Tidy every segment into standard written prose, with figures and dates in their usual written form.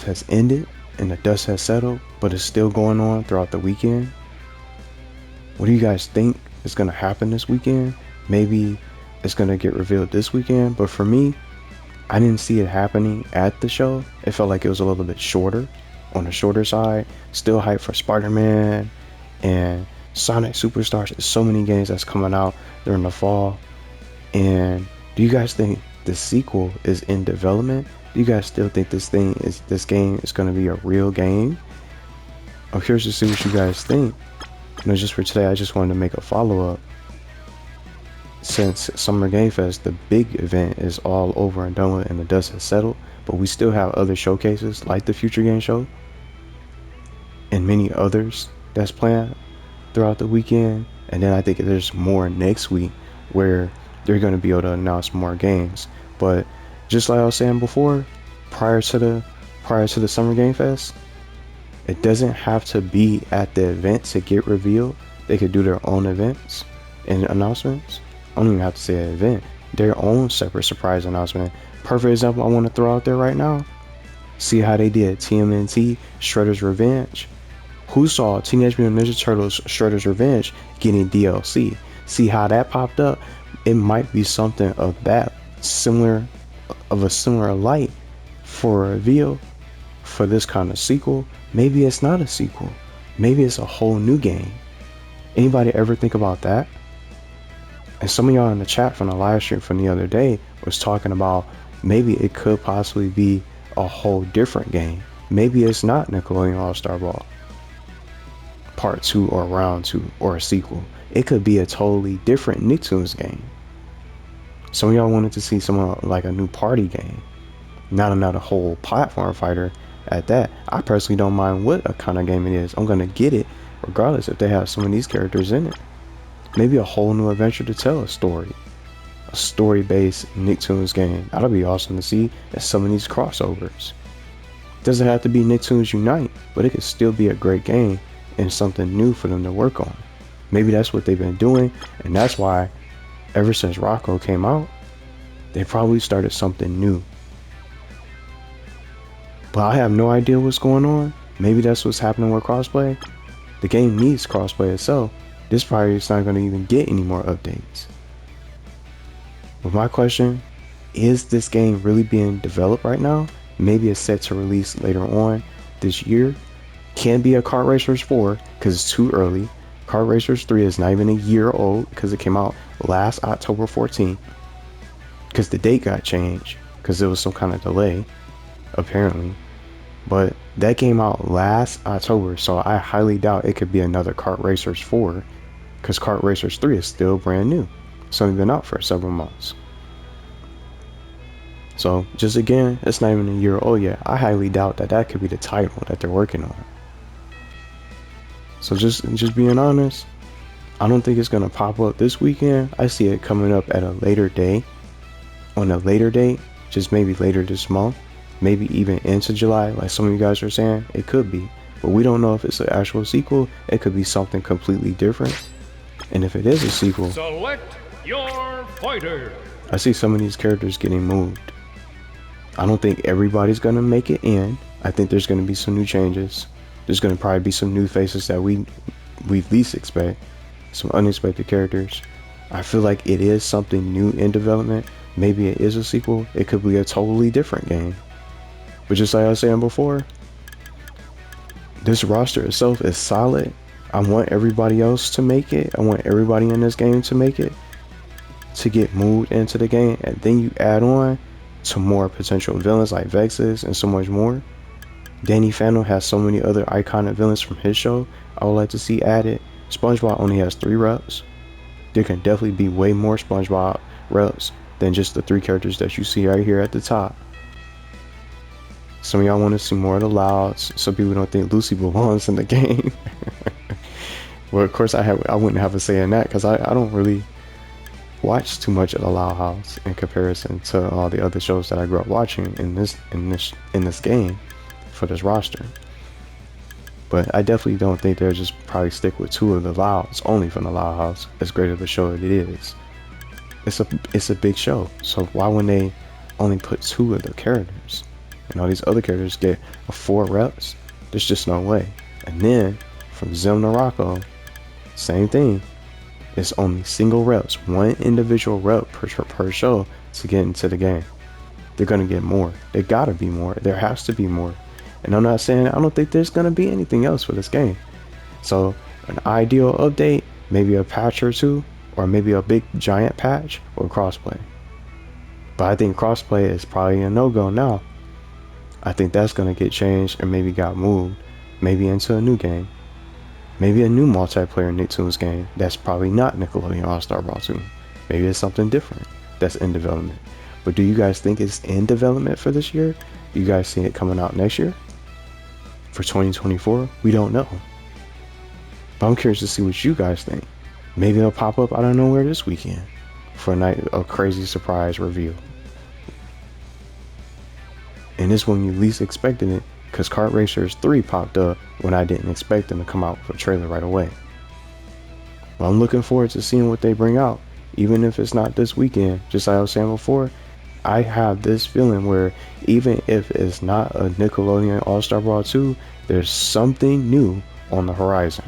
has ended and the dust has settled, but it's still going on throughout the weekend. What do you guys think is going to happen this weekend? Maybe it's going to get revealed this weekend, but for me, I didn't see it happening at the show. It felt like it was a little bit shorter, on the shorter side. Still hype for Spider-Man and Sonic Superstars. There's so many games that's coming out during the fall. And do you guys think the sequel is in development? Do you guys still think this game is going to be a real game? I'm curious to see what you guys think. Just for today, I just wanted to make a follow-up. Since Summer Game Fest, the big event is all over and done with and the dust has settled, but we still have other showcases like the Future Game Show and many others that's planned throughout the weekend. And then I think there's more next week where they're going to be able to announce more games. But just like I was saying before, prior to the Summer Game Fest, it doesn't have to be at the event to get revealed. They could do their own events and announcements. I don't even have to say an event. Their own separate surprise announcement. Perfect example I want to throw out there right now. See how they did TMNT Shredder's Revenge. Who saw Teenage Mutant Ninja Turtles Shredder's Revenge getting DLC? See how that popped up? It might be something of a similar light for a reveal for this kind of sequel. Maybe it's not a sequel. Maybe it's a whole new game. Anybody ever think about that? And some of y'all in the chat from the live stream from the other day was talking about maybe it could possibly be a whole different game. Maybe it's not Nickelodeon All-Star Brawl Part 2 or Round 2 or a sequel. It could be a totally different Nicktoons game. Some of y'all wanted to see some like a new party game, not another whole platform fighter at that. I personally don't mind what a kind of game it is. I'm gonna get it regardless if they have some of these characters in it. Maybe a whole new adventure to tell a story-based Nicktoons game. That'll be awesome to see at some of these crossovers. It doesn't have to be Nicktoons Unite, but it could still be a great game and something new for them to work on. Maybe that's what they've been doing, and that's why ever since Rocko came out, they probably started something new. But I have no idea what's going on. Maybe that's what's happening with Crossplay. The game needs Crossplay itself. This probably is not going to even get any more updates. But my question, is this game really being developed right now? Maybe it's set to release later on this year. Can be a Kart Racers 4 because it's too early. Kart Racers 3 is not even a year old because it came out last October 14th. Because the date got changed because there was some kind of delay, apparently. But that came out last October, so I highly doubt it could be another Kart Racers 4. Because Kart Racers 3 is still brand new. It's only been out for several months. So, just again, it's not even a year old yet. I highly doubt that could be the title that they're working on. So just being honest, I don't think it's going to pop up this weekend. I see it coming up at a later day. On a later date, just maybe later this month. Maybe even into July, like some of you guys are saying. It could be. But we don't know if it's an actual sequel. It could be something completely different. And if it is a sequel, select your fighter. I see some of these characters getting moved. I don't think everybody's gonna make it in. I think there's gonna be some new changes. There's gonna probably be some new faces that we least expect. Some unexpected characters. I feel like it is something new in development. Maybe it is a sequel. It could be a totally different game. But just like I was saying before, this roster itself is solid. I want everybody else to make it. I want everybody in this game to make it, to get moved into the game. And then you add on to more potential villains like Vexus and so much more. Danny Phantom has so many other iconic villains from his show I would like to see added. SpongeBob only has 3 reps. There can definitely be way more SpongeBob reps than just the 3 characters that you see right here at the top. Some of y'all want to see more of the Louds. Some people don't think Lucy belongs in the game. Well, of course, I wouldn't have a say in that because I don't really watch too much of the Loud House in comparison to all the other shows that I grew up watching in this game for this roster. But I definitely don't think they'll just probably stick with 2 of the Louds only from the Loud House. As great of a show as it is, it's a big show. So why wouldn't they only put 2 of the characters? and all these other characters get 4 reps, there's just no way. And then from Zim to Rocko, same thing. It's only single reps, 1 individual rep per show to get into the game. They're gonna get more. There gotta be more. There has to be more. And I'm not saying I don't think there's gonna be anything else for this game. So an ideal update, maybe a patch or 2, or maybe a big giant patch, or crossplay. But I think crossplay is probably a no-go now. I think that's gonna get changed and maybe got moved, maybe into a new game. Maybe a new multiplayer Nicktoons game that's probably not Nickelodeon All-Star Brawl 2. Maybe it's something different that's in development. But do you guys think it's in development for this year? Do you guys see it coming out next year? For 2024? We don't know. But I'm curious to see what you guys think. Maybe it'll pop up out of nowhere this weekend for a crazy surprise reveal. And it's when you least expected it, because Kart Racers 3 popped up when I didn't expect them to come out with a trailer right away. Well, I'm looking forward to seeing what they bring out, even if it's not this weekend. Just like I was saying before, I have this feeling where even if it's not a Nickelodeon All-Star Brawl 2, there's something new on the horizon.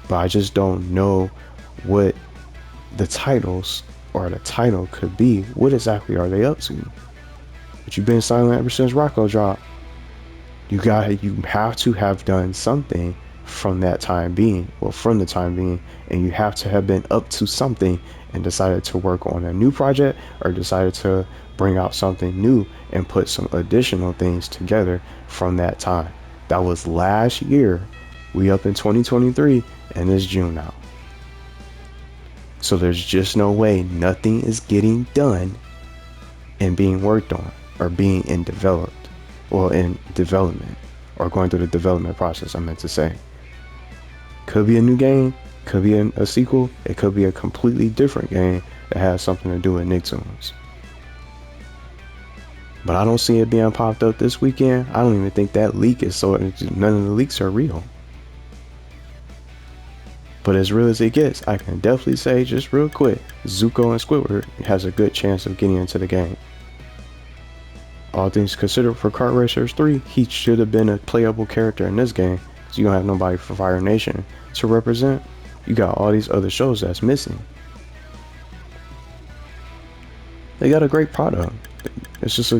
But I just don't know what the titles or the title could be. What exactly are they up to? But you've been silent ever since Rocko dropped. You have to have done something from that time being, from the time being, and you have to have been up to something and decided to work on a new project, or decided to bring out something new and put some additional things together from that time. That was last year. We up in 2023 and it's June now. So there's just no way nothing is getting done and being worked on, or being in development, or going through the development process, I meant to say. Could be a new game, could be a sequel, it could be a completely different game that has something to do with Nicktoons. But I don't see it being popped up this weekend. I don't even think that leak is none of the leaks are real. But as real as it gets, I can definitely say, just real quick, Zuko and Squidward has a good chance of getting into the game. All things considered, for Kart Racers 3, he should have been a playable character in this game, because you don't have nobody for Fire Nation to represent. You got all these other shows that's missing. They got a great product. It's a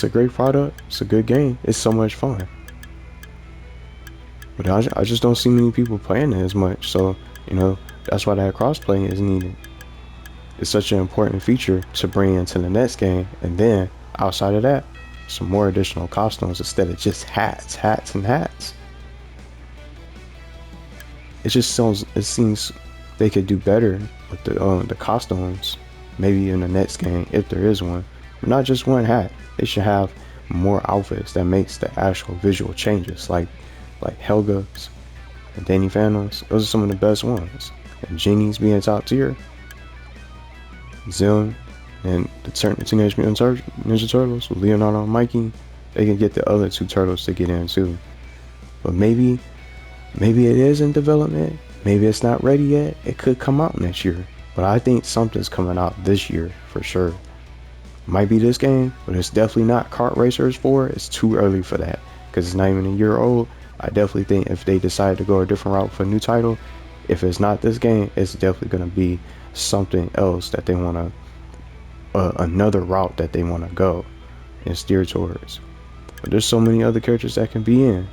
great product. It's a good game. It's so much fun. But I just don't see many people playing it as much. So, that's why that crossplay is needed. It's such an important feature to bring into the next game. And then, outside of that, some more additional costumes instead of just hats. It seems they could do better with the costumes, maybe in the next game, if there is one. But not just one hat. They should have more outfits that makes the actual visual changes, like Helga's and Danny Phantom's. Those are some of the best ones. And Genie's being top tier. Zim and the Teenage Mutant Ninja Turtles with Leonardo and Mikey, they can get the other 2 turtles to get in too. But maybe it is in development. Maybe it's not ready yet. It could come out next year. But I think something's coming out this year for sure. Might be this game, but it's definitely not Kart Racers 4. It's too early for that, because it's not even a year old. I definitely think if they decide to go a different route for a new title, if it's not this game, it's definitely going to be something else that they want to, another route that they want to go and steer towards. But there's so many other characters that can be in.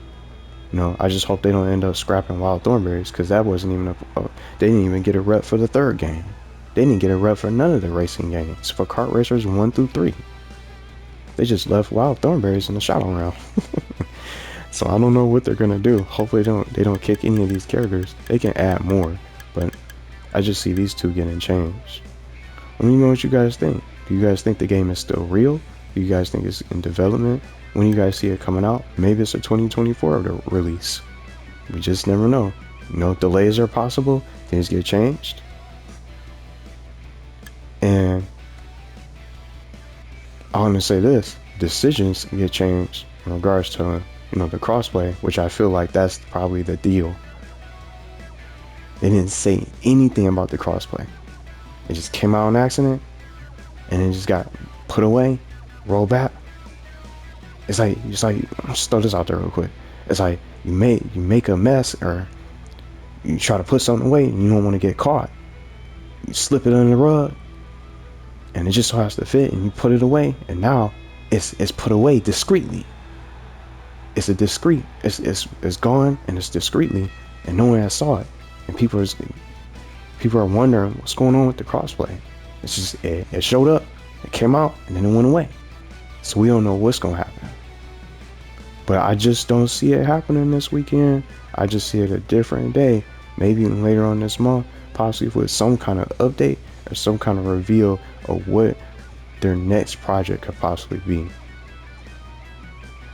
I just hope they don't end up scrapping Wild Thornberrys, because that wasn't even they didn't even get a rep for the 3rd game. They didn't get a rep for none of the racing games for Kart Racers 1 through 3. They just left Wild Thornberrys in the shadow realm. So I don't know what they're gonna do. Hopefully they don't kick any of these characters. They can add more, but I just see these 2 getting changed. Let me know what you guys think. Do you guys think the game is still real? Do you guys think it's in development? When you guys see it coming out, maybe it's a 2024 release. We just never know. Delays are possible. Things get changed. And I want to say this: decisions get changed in regards to the crossplay, which I feel like that's probably the deal. They didn't say anything about the crossplay. It just came out on accident, and it just got put away, rolled back. It's like just throw this out there real quick. It's like you make a mess, or you try to put something away and you don't want to get caught. You slip it under the rug, and it just so has to fit, and you put it away, and now it's put away discreetly. It's a discreet. It's gone, and it's discreetly, and no one has saw it, and people are wondering what's going on with the crossplay. It's just it showed up, it came out, and then it went away. So we don't know what's gonna happen. But I just don't see it happening this weekend. I just see it a different day, maybe even later on this month, possibly with some kind of update or some kind of reveal of what their next project could possibly be.